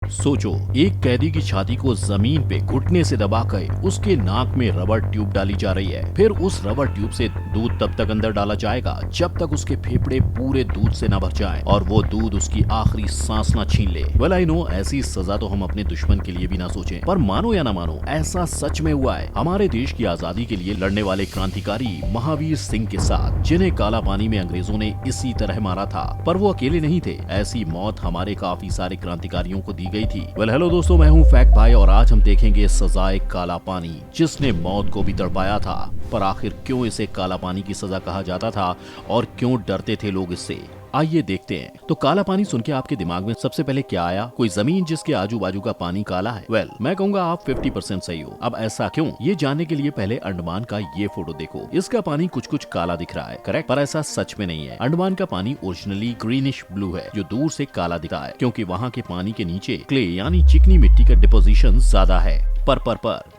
सोचो, एक कैदी की छाती को जमीन पे घुटने से दबाकर उसके नाक में रबर ट्यूब डाली जा रही है। फिर उस रबर ट्यूब से दूध तब तक अंदर डाला जाएगा जब तक उसके फेफड़े पूरे दूध से न भर जाएं और वो दूध उसकी आखिरी सांस न छीन ले। वेल आई नो, ऐसी सजा तो हम अपने दुश्मन के लिए भी ना सोचें, पर मानो या ना मानो, ऐसा सच में हुआ है हमारे देश की आजादी के लिए लड़ने वाले क्रांतिकारी महावीर सिंह के साथ, जिन्हें काला पानी में अंग्रेजों ने इसी तरह मारा था। पर वो अकेले नहीं थे, ऐसी मौत हमारे काफी सारे क्रांतिकारियों को दी गई थी। वेल हेलो दोस्तों, मैं हूं फैक्ट भाई और आज हम देखेंगे सजाए काला पानी, जिसने मौत को भी तड़पाया था। पर आखिर क्यों इसे काला पानी की सजा कहा जाता था और क्यों डरते थे लोग इससे, आइए देखते हैं। तो काला पानी सुन के आपके दिमाग में सबसे पहले क्या आया? कोई जमीन जिसके आजू बाजू का पानी काला है? वेल, मैं कहूंगा आप 50% सही हो। अब ऐसा क्यों, ये जानने के लिए पहले अंडमान का ये फोटो देखो। इसका पानी कुछ कुछ काला दिख रहा है, करेक्ट, पर ऐसा सच में नहीं है। अंडमान का पानी ओरिजिनली ग्रीनिश ब्लू है, जो दूर से काला दिखता है क्योंकि वहाँ के पानी के नीचे क्ले यानी चिकनी मिट्टी का डिपोजिशन ज्यादा है। पर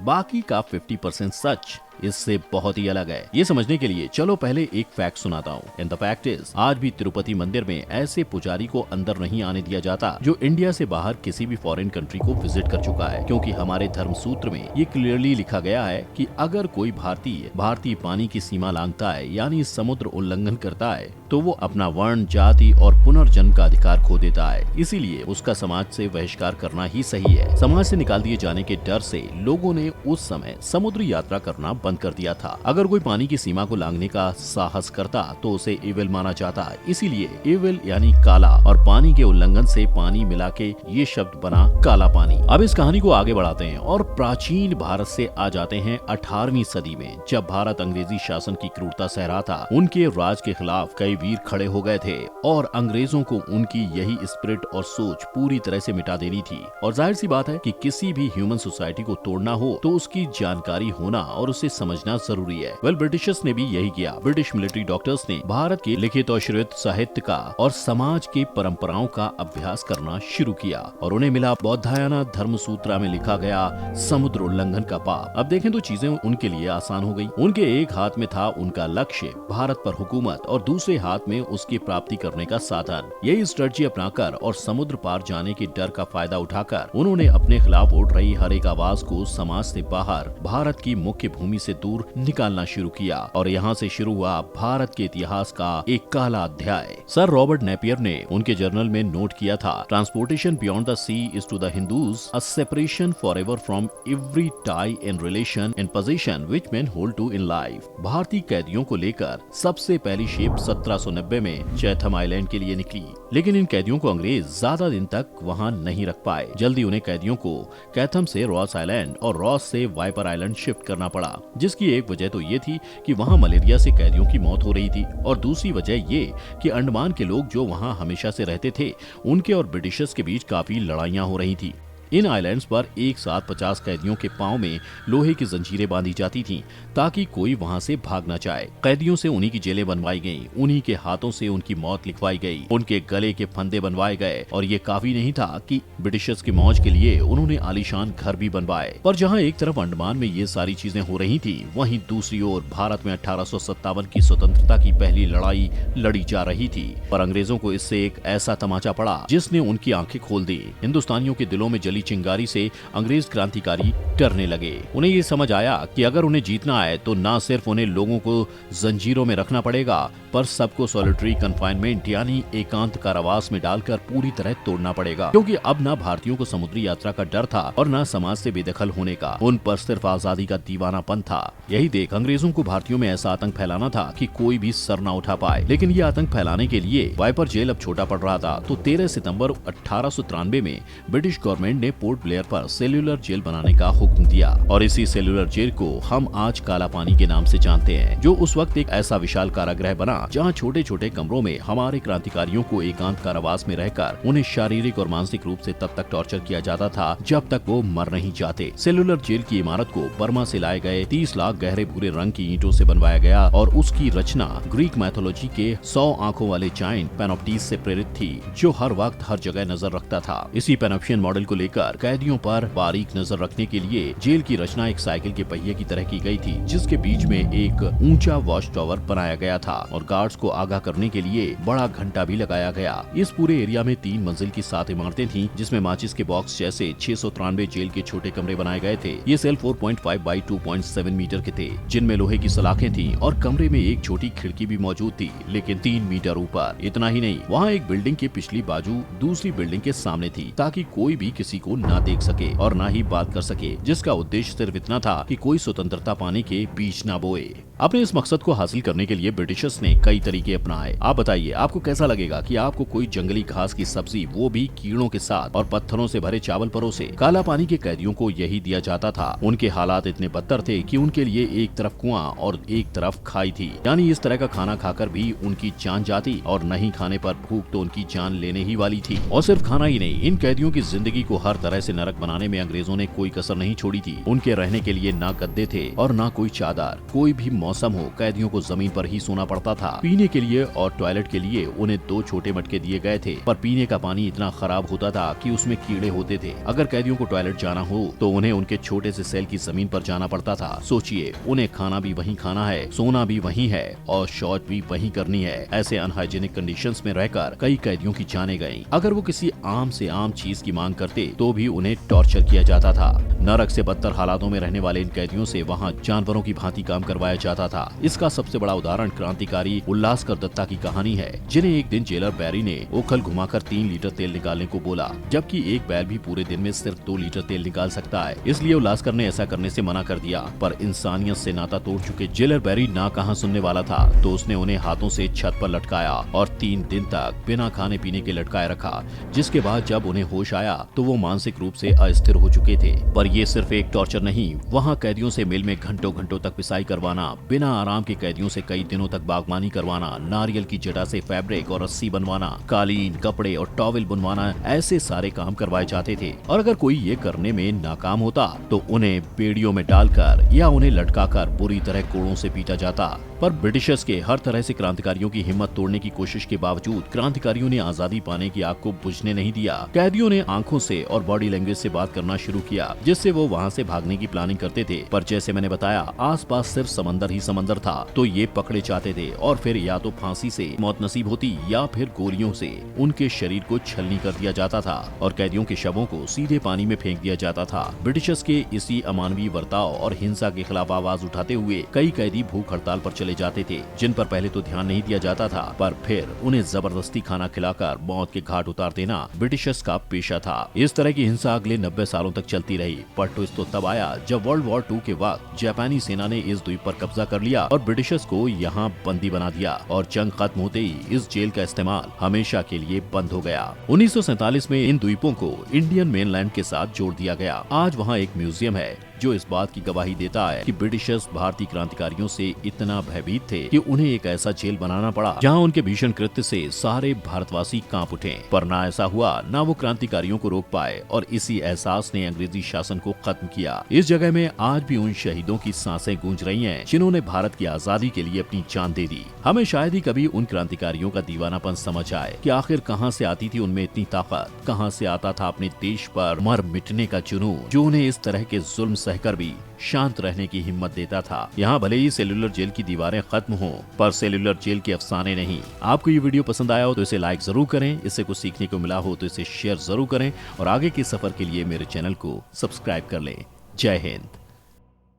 बाकी का 50% सच इससे बहुत ही अलग है। ये समझने के लिए चलो पहले एक फैक्ट सुनाता हूँ। एंड द फैक्ट इज, आज भी तिरुपति मंदिर में ऐसे पुजारी को अंदर नहीं आने दिया जाता जो इंडिया से बाहर किसी भी फॉरेन कंट्री को विजिट कर चुका है, क्योंकि हमारे धर्म सूत्र में ये क्लियरली लिखा गया है कि अगर कोई भारतीय पानी की सीमा लांघता है यानी समुद्र उल्लंघन करता है तो वो अपना वर्ण, जाति और पुनर्जन्म का अधिकार खो देता है। इसीलिए उसका समाज से बहिष्कार करना ही सही है। समाज से निकाल दिए जाने के डर से लोगों ने उस समय समुद्र यात्रा करना बंद कर दिया था। अगर कोई पानी की सीमा को लांघने का साहस करता तो उसे इविल माना जाता। इसीलिए इविल यानी काला और पानी के उल्लंघन से पानी मिला के ये शब्द बना काला पानी। अब इस कहानी को आगे बढ़ाते हैं और प्राचीन भारत से आ जाते हैं 18वीं सदी में, जब भारत अंग्रेजी शासन की क्रूरता सह रहा था। उनके राज के खिलाफ कई वीर खड़े हो गए थे और अंग्रेजों को उनकी यही स्पिरिट और सोच पूरी तरह से मिटा देनी थी। और जाहिर सी बात है कि किसी भी ह्यूमन सोसाइटी को तोड़ना हो तो उसकी जानकारी होना और उसे समझना जरूरी है। वेल, ब्रिटिशर्स ने भी यही किया। ब्रिटिश मिलिट्री डॉक्टर्स ने भारत के लिखित और श्रुत साहित्य का और समाज के परंपराओं का अभ्यास करना शुरू किया और उन्हें मिला बौद्धायना धर्म सूत्रा में लिखा गया समुद्र उल्लंघन का पाप। अब देखें तो चीजें उनके लिए आसान हो गई। उनके एक हाथ में था उनका लक्ष्य, भारत पर हुकूमत, और दूसरे हाथ में उसकी प्राप्ति करने का साधन। यही स्ट्रेटजी अपनाकर और समुद्र पार जाने के डर का फायदा उठाकर उन्होंने अपने खिलाफ उठ रही हर एक आवाज को समाज से बाहर भारत की मुख्य भूमि से दूर निकालना शुरू किया। और यहाँ से शुरू हुआ भारत के इतिहास का एक काला अध्याय। सर रॉबर्ट नेपियर ने उनके जर्नल में नोट किया था, transportation beyond the sea is to the Hindus a separation forever from every tie in relation and position which men hold to in life. भारतीय कैदियों को लेकर सबसे पहली शिप 1790 में चैथम आइलैंड के लिए निकली, लेकिन इन कैदियों को अंग्रेज ज्यादा दिन तक वहाँ नहीं रख पाए। जल्दी उन्हें कैदियों को कैथम से रॉस आइलैंड और रॉस से वाइपर आइलैंड शिफ्ट करना पड़ा, जिसकी एक वजह तो ये थी कि वहाँ मलेरिया से कैदियों की मौत हो रही थी और दूसरी वजह ये कि अंडमान के लोग जो वहाँ हमेशा से रहते थे, उनके और ब्रिटिशर्स के बीच काफी लड़ाइयाँ हो रही थी। इन आइलैंड्स पर एक साथ 50 कैदियों के पांव में लोहे की जंजीरें बांधी जाती थीं ताकि कोई वहां से भाग न जाए। कैदियों से उन्हीं की जेलें बनवाई गईं, उन्हीं के हाथों से उनकी मौत लिखवाई गई, उनके गले के फंदे बनवाए गए। और ये काफी नहीं था कि ब्रिटिशर्स की मौज के लिए उन्होंने आलीशान घर भी बनवाए। पर जहाँ एक तरफ अंडमान में ये सारी चीजें हो रही थी, वहीं दूसरी ओर भारत में 1857 की स्वतंत्रता की पहली लड़ाई लड़ी जा रही थी। पर अंग्रेजों को इससे एक ऐसा तमाचा पड़ा जिसने उनकी आंखें खोल दी। हिंदुस्तानियों के दिलों में जली चिंगारी से अंग्रेज क्रांतिकारी डरने लगे। उन्हें ये समझ आया कि अगर उन्हें जीतना है तो ना सिर्फ उन्हें लोगों को जंजीरों में रखना पड़ेगा, पर सबको सॉलिटरी कन्फाइनमेंट यानी एकांत कारावास में डालकर पूरी तरह तोड़ना पड़ेगा, क्योंकि अब ना भारतीयों को समुद्री यात्रा का डर था और ना समाज से बेदखल होने का। उन पर सिर्फ आजादी का दीवानापन था। यही देख अंग्रेजों को भारतीयों में ऐसा आतंक फैलाना था कि कोई भी सर न उठा पाए। लेकिन ये आतंक फैलाने के लिए वाइपर जेल अब छोटा पड़ रहा था, तो 13 सितंबर 1893 में ब्रिटिश गवर्नमेंट ने पोर्ट ब्लेयर पर सेल्यूलर जेल बनाने का हुक्म दिया और इसी सेल्यूलर जेल को हम आज काला पानी के नाम से जानते हैं, जो उस वक्त एक ऐसा विशाल कारागृह बना जहां छोटे छोटे कमरों में हमारे क्रांतिकारियों को एकांत कारावास में रहकर उन्हें शारीरिक और मानसिक रूप से तब तक टॉर्चर किया जाता था जब तक वो मर नहीं जाते। सेल्यूलर जेल की इमारत को बर्मा से लाए गए 30 लाख गहरे भूरे रंग की ईंटों से बनवाया गया और उसकी रचना ग्रीक मैथोलॉजी के 100 आंखों वाले जायंट पैनोप्टिस से प्रेरित थी, जो हर वक्त हर जगह नजर रखता था। इसी पैनोप्शियन मॉडल को लेकर जानबूझकर कैदियों पर बारीक नजर रखने के लिए जेल की रचना एक साइकिल के पहिए की तरह की गई थी, जिसके बीच में एक ऊंचा वॉच टावर बनाया गया था और गार्ड्स को आगाह करने के लिए बड़ा घंटा भी लगाया गया। इस पूरे एरिया में 3 मंजिल की 7 इमारतें थीं, जिसमें माचिस के बॉक्स जैसे 693 जेल के छोटे कमरे बनाए गए थे। ये सेल 4.5 बाई 2.7 मीटर के थे, जिनमें लोहे की सलाखें थीं और कमरे में एक छोटी खिड़की भी मौजूद थी, लेकिन 3 मीटर ऊपर। इतना ही नहीं, वहाँ एक बिल्डिंग की पिछली बाजू दूसरी बिल्डिंग के सामने थी, ताकि कोई भी किसी को ना देख सके और ना ही बात कर सके, जिसका उद्देश्य सिर्फ इतना था कि कोई स्वतंत्रता पाने के बीज ना बोए। अपने इस मकसद को हासिल करने के लिए ब्रिटिशर्स ने कई तरीके अपनाए। आप बताइए, आपको कैसा लगेगा कि आपको कोई जंगली घास की सब्जी, वो भी कीड़ों के साथ, और पत्थरों से भरे चावल परोसे। काला पानी के कैदियों को यही दिया जाता था। उनके हालात इतने बदतर थे कि उनके लिए एक तरफ कुआं और एक तरफ खाई थी, यानी इस तरह का खाना खाकर भी उनकी जान जाती, और नहीं खाने पर भूख तो उनकी जान लेने ही वाली थी। और सिर्फ खाना ही नहीं, इन कैदियों की जिंदगी को हर तरह से नरक बनाने में अंग्रेजों ने कोई कसर नहीं छोड़ी थी। उनके रहने के लिए ना गद्दे थे और ना कोई चादर। कोई भी मौसम हो, कैदियों को जमीन पर ही सोना पड़ता था। पीने के लिए और टॉयलेट के लिए उन्हें 2 छोटे मटके दिए गए थे, पर पीने का पानी इतना खराब होता था कि उसमें कीड़े होते थे। अगर कैदियों को टॉयलेट जाना हो तो उन्हें उनके छोटे से सेल की जमीन पर जाना पड़ता था। सोचिए, उन्हें खाना भी वहीं खाना है, सोना भी वहीं है और शौच भी वहीं करनी है। ऐसे अनहाइजीनिक कंडीशंस में रहकर कई कैदियों की जानें गईं। अगर वो किसी आम से आम चीज की मांग करते तो भी उन्हें टॉर्चर किया जाता था। नरक से बदतर हालातों में रहने वाले इन कैदियों से वहाँ जानवरों की भांति काम करवाया जाता था। इसका सबसे बड़ा उदाहरण क्रांतिकारी उल्लासकर दत्ता की कहानी है, जिन्हें एक दिन जेलर बैरी ने ओखल घुमाकर 3 लीटर तेल निकालने को बोला, जबकि एक बैल भी पूरे दिन में सिर्फ 2 लीटर तेल निकाल सकता है। इसलिए उल्लासकर ने ऐसा करने से मना कर दिया, पर इंसानियत से नाता तोड़ चुके जेलर बैरी ना कहाँ सुनने वाला था, तो उसने उन्हें हाथों से छत पर लटकाया और 3 दिन तक बिना खाने पीने के लटकाए रखा। जिसके बाद जब उन्हें होश आया तो वो मानसिक रूप से अस्थिर हो चुके थे। पर ये सिर्फ एक टॉर्चर नहीं, वहाँ कैदियों से मिल में घंटों घंटों तक पिसाई करवाना, बिना आराम के कैदियों से कई दिनों तक बागवानी करवाना, नारियल की जटा से फैब्रिक और रस्सी बनवाना, कालीन, कपड़े और टॉवल बनवाना, ऐसे सारे काम करवाए जाते थे। और अगर कोई ये करने में नाकाम होता तो उन्हें बेड़ियों में डालकर या उन्हें लटकाकर बुरी तरह कोड़ों से पीटा जाता। पर ब्रिटिशर्स के हर तरह से क्रांतिकारियों की हिम्मत तोड़ने की कोशिश के बावजूद क्रांतिकारियों ने आजादी पाने की आग को बुझने नहीं दिया। कैदियों ने आंखों से और बॉडी लैंग्वेज से बात करना शुरू किया, जिससे वो वहाँ से भागने की प्लानिंग करते थे। पर जैसे मैंने बताया, आसपास सिर्फ समंदर ही समंदर था, तो ये पकड़े जाते थे और फिर या तो फांसी से मौत नसीब होती या फिर गोलियों से उनके शरीर को छलनी कर दिया जाता था और कैदियों के शवों को सीधे पानी में फेंक दिया जाता था। ब्रिटिशर्स के इसी अमानवीय बर्ताव और हिंसा के खिलाफ आवाज उठाते हुए कई कैदी भूख हड़ताल पर चले जाते थे, जिन पर पहले तो ध्यान नहीं दिया जाता था, पर फिर उन्हें जबरदस्ती खाना खिलाकर मौत के घाट उतार देना ब्रिटिशर्स का पेशा था। इस तरह की हिंसा अगले 90 सालों तक चलती रही। पर ट्विस्ट तो तब आया जब वर्ल्ड वॉर 2 के वक्त जापानी सेना ने इस द्वीप पर कब्जा कर लिया और ब्रिटिशर्स को यहाँ बंदी बना दिया और जंग खत्म होते ही इस जेल का इस्तेमाल हमेशा के लिए बंद हो गया। 1947 में इन द्वीपों को इंडियन मेनलैंड के साथ जोड़ दिया गया। आज वहाँ एक म्यूजियम है जो इस बात की गवाही देता है कि ब्रिटिशर्स भारतीय क्रांतिकारियों से इतना भयभीत थे कि उन्हें एक ऐसा जेल बनाना पड़ा जहां उनके भीषण कृत्य से सारे भारतवासी कांप उठे। पर ना ऐसा हुआ, ना वो क्रांतिकारियों को रोक पाए और इसी एहसास ने अंग्रेजी शासन को खत्म किया। इस जगह में आज भी उन शहीदों की सांसें गूंज रही हैं जिन्होंने भारत की आजादी के लिए अपनी जान दे दी। हमें शायद ही कभी उन क्रांतिकारियों का दीवानापन समझ आए कि आखिर कहां से आती थी उनमें इतनी ताकत, कहां से आता था अपने देश पर मर मिटने का जुनून, जो उन्हें इस तरह के जुल्म सहकर भी शांत रहने की हिम्मत देता था। यहाँ भले ही सेल्यूलर जेल की दीवारें खत्म हो, पर सेल्यूलर जेल के अफसाने नहीं। आपको ये वीडियो पसंद आया हो तो इसे लाइक जरूर करें, इससे कुछ सीखने को मिला हो तो इसे शेयर जरूर करें और आगे के सफर के लिए मेरे चैनल को सब्सक्राइब कर लें। जय हिंद।